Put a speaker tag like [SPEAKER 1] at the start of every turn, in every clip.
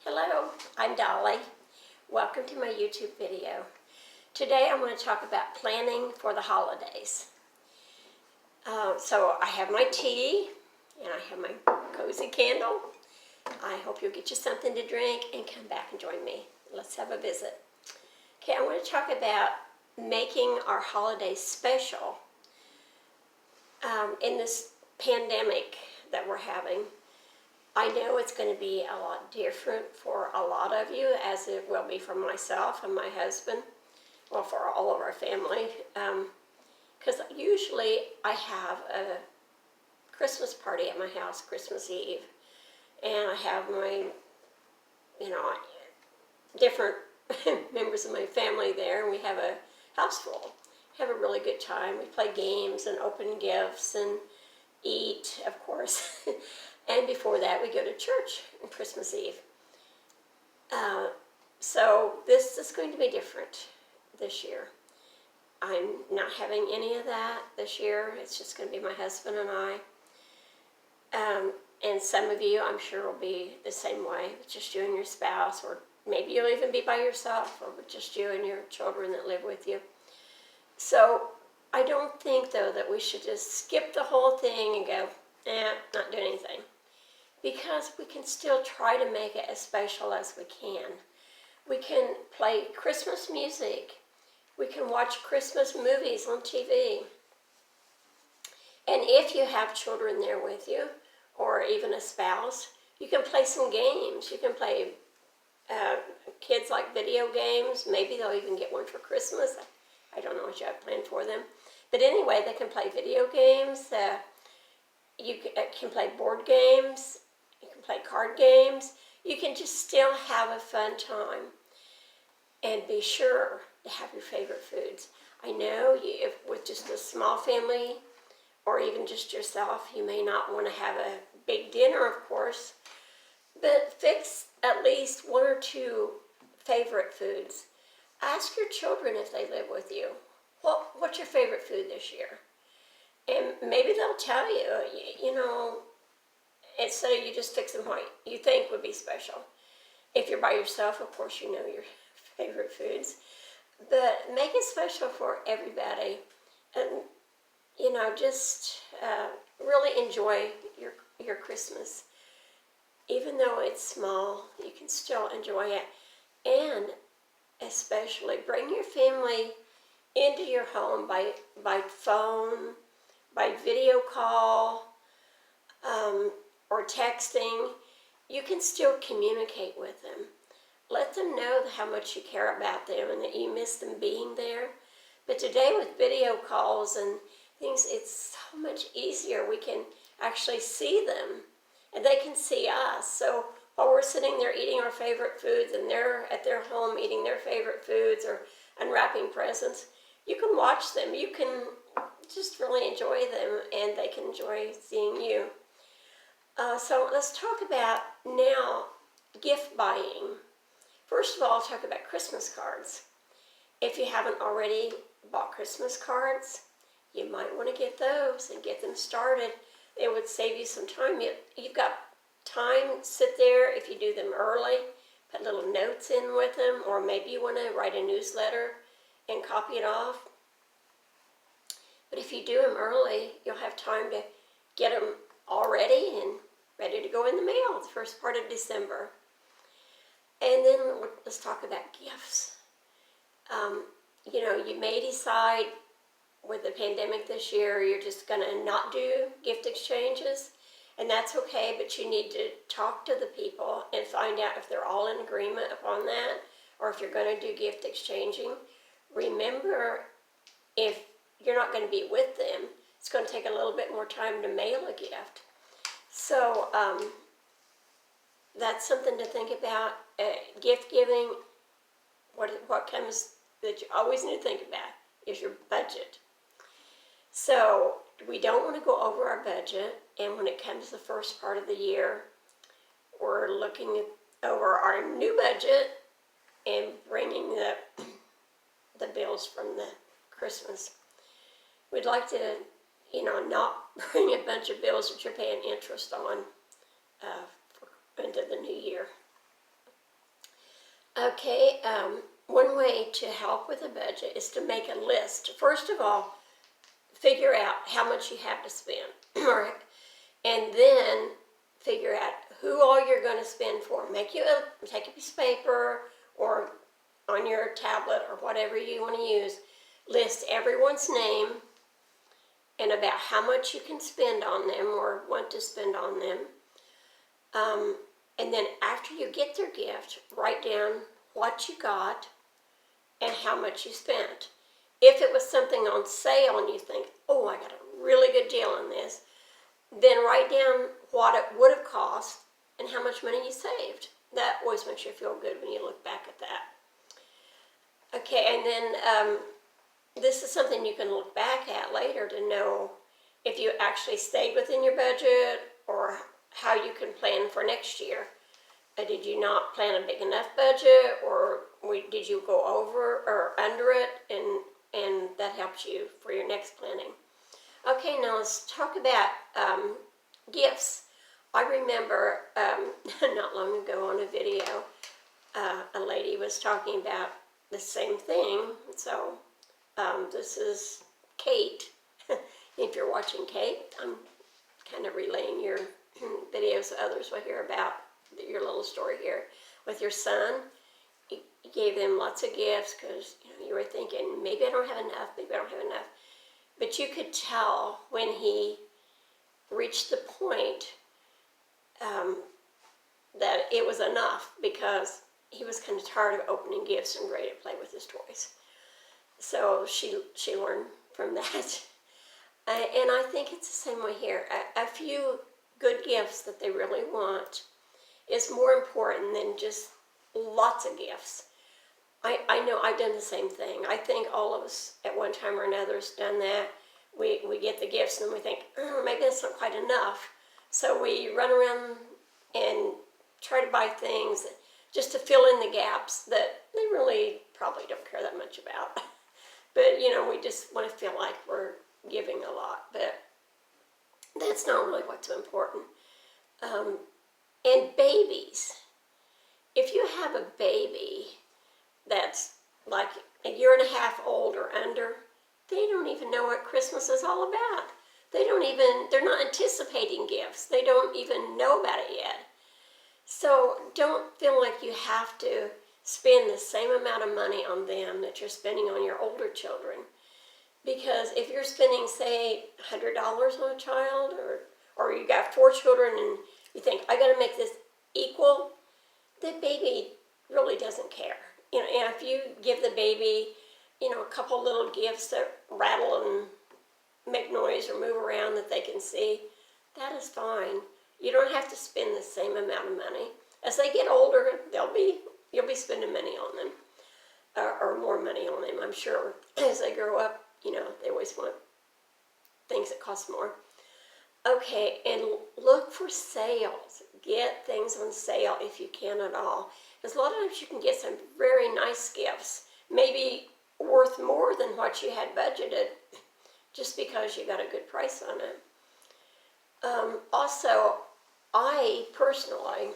[SPEAKER 1] Hello, I'm Dolly. Welcome to my YouTube video. Today I'm going to talk about planning for the holidays. So I have my tea and I have my cozy candle. I hope you'll get you something to drink and come back and join me. Let's have a visit. Okay, I want to talk about making our holidays special. In this pandemic that we're having, I know it's going to be a lot different for a lot of you, as it will be for myself and my husband, well, for all of our family, because usually I have a Christmas party at my house, Christmas Eve, and I have my, different members of my family there, and we have a house full. Have a really good time. We play games and open gifts and eat, of course. And before that, we go to church on Christmas Eve. So this is going to be different this year. I'm not having any of that this year. It's just going to be my husband and I. And some of you, I'm sure, will be the same way, just you and your spouse, or maybe you'll even be by yourself, or with just you and your children that live with you. So I don't think, though, that we should just skip the whole thing and go, not do anything. Because we can still try to make it as special as we can. We can play Christmas music. We can watch Christmas movies on TV. And if you have children there with you, or even a spouse, you can play some games. You can play, kids like video games. Maybe they'll even get one for Christmas. I don't know what you have planned for them. But anyway, they can play video games. You can play board games. You can play card games. You can just still have a fun time. And be sure to have your favorite foods. I know if with just a small family, or even just yourself, you may not want to have a big dinner, of course. But fix at least one or two favorite foods. Ask your children if they live with you, what's your favorite food this year? And maybe they'll tell you, instead of you just fixing what you think would be special. If you're by yourself, of course, you know your favorite foods. But make it special for everybody. And, just really enjoy your Christmas. Even though it's small, you can still enjoy it. And especially bring your family into your home by phone, by video call, or texting. You can still communicate with them. Let them know how much you care about them and that you miss them being there. But today with video calls and things, it's so much easier. We can actually see them and they can see us. So while we're sitting there eating our favorite foods and they're at their home eating their favorite foods or unwrapping presents, you can watch them. You can just really enjoy them and they can enjoy seeing you. So let's talk about now gift buying. First of all, I'll talk about Christmas cards. If you haven't already bought Christmas cards, you might want to get those and get them started. It would save you some time. You've got time, sit there. If you do them early, put little notes in with them, or maybe you want to write a newsletter and copy it off. But if you do them early, you'll have time to get them all ready and ready to go in the mail the first part of December. And then let's talk about gifts. You may decide with the pandemic this year, you're just going to not do gift exchanges, and that's okay, but you need to talk to the people and find out if they're all in agreement upon that, or if you're going to do gift exchanging. Remember, if you're not going to be with them, it's going to take a little bit more time to mail a gift. So that's something to think about. Gift giving, what comes that you always need to think about is your budget. So we don't want to go over our budget, and when it comes to the first part of the year, we're looking over our new budget and bringing the bills from the Christmas. We'd like to, not bring a bunch of bills that you're paying interest on into the new year. Okay, one way to help with a budget is to make a list. First of all, figure out how much you have to spend, and then figure out who all you're going to spend for. Take a piece of paper or on your tablet or whatever you want to use. List everyone's name and about how much you can spend on them or want to spend on them. And then after you get their gift, write down what you got and how much you spent. If it was something on sale and you think, oh, I got a really good deal on this, then write down what it would have cost and how much money you saved. That always makes you feel good when you look back at that. Okay, and then this is something you can look back at later to know if you actually stayed within your budget or how you can plan for next year. Did you not plan a big enough budget, or did you go over or under it, and that helps you for your next planning. Okay, now let's talk about gifts. I remember not long ago on a video, a lady was talking about the same thing. So this is Kate. If you're watching Kate, I'm kind of relaying your videos so others will hear about your little story here. With your son, you gave them lots of gifts because you were thinking, maybe I don't have enough, maybe I don't have enough. But you could tell when he reached the point that it was enough, because he was kind of tired of opening gifts and ready to play with his toys. So she learned from that. And I think it's the same way here. A few good gifts that they really want is more important than just lots of gifts. I know I've done the same thing. I think all of us at one time or another has done that. We get the gifts and then we think, oh, maybe that's not quite enough. So we run around and try to buy things just to fill in the gaps that they really probably don't care that much about. But, we just want to feel like we're giving a lot. But that's not really what's so important. And babies. If you have a baby that's like a year and a half old or under, they don't even know what Christmas is all about. They're not anticipating gifts. They don't even know about it yet. So don't feel like you have to spend the same amount of money on them that you're spending on your older children. Because if you're spending, say, $100 on a child, or you got 4 children and you think, I got to make this equal, the baby really doesn't care. And if you give the baby, a couple little gifts that rattle and make noise or move around that they can see, that is fine. You don't have to spend the same amount of money. As they get older, you'll be spending money on them, or more money on them, I'm sure. As they grow up, they always want things that cost more. Okay, and look for sales. Get things on sale if you can at all. Because a lot of times you can get some very nice gifts, maybe worth more than what you had budgeted, just because you got a good price on it. Also, I personally,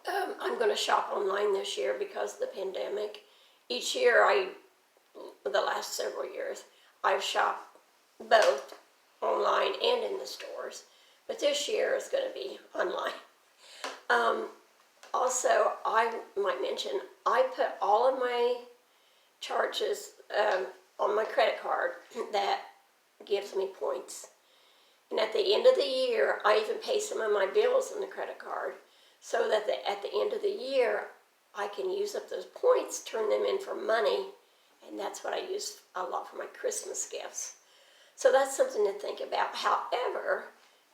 [SPEAKER 1] I'm going to shop online this year because of the pandemic. Each year, the last several years, I've shopped both online and in the stores, but this year is going to be online. Also, I might mention, I put all of my charges on my credit card. That gives me points. And at the end of the year, I even pay some of my bills on the credit card, so that at the end of the year, I can use up those points, turn them in for money, and that's what I use a lot for my Christmas gifts. So that's something to think about. However,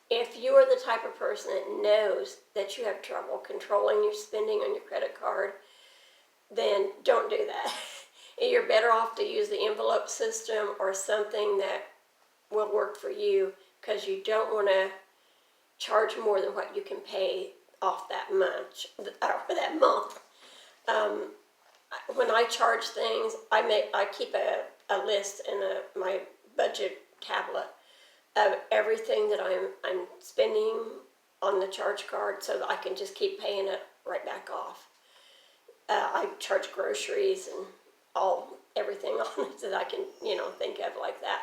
[SPEAKER 1] if you are the type of person that knows that you have trouble controlling your spending on your credit card, then don't do that. You're better off to use the envelope system or something that will work for you, because you don't want to charge more than what you can pay off that month. When I charge things, I keep a list in my budget tablet of everything that I'm spending on the charge card, so that I can just keep paying it right back off. I charge groceries and everything on it that I can, think of like that.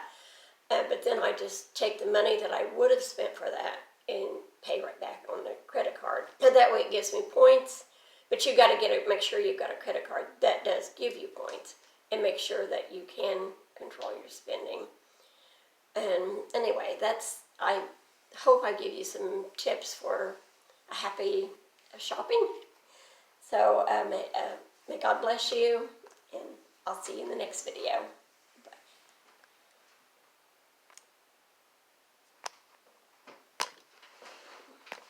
[SPEAKER 1] But then I just take the money that I would have spent for that and pay right back on the credit card. And that way it gives me points. But you got to make sure you've got a credit card that does give you points, and make sure that you can control your spending. And anyway, I hope I give you some tips for a happy shopping. So may God bless you, and I'll see you in the next video.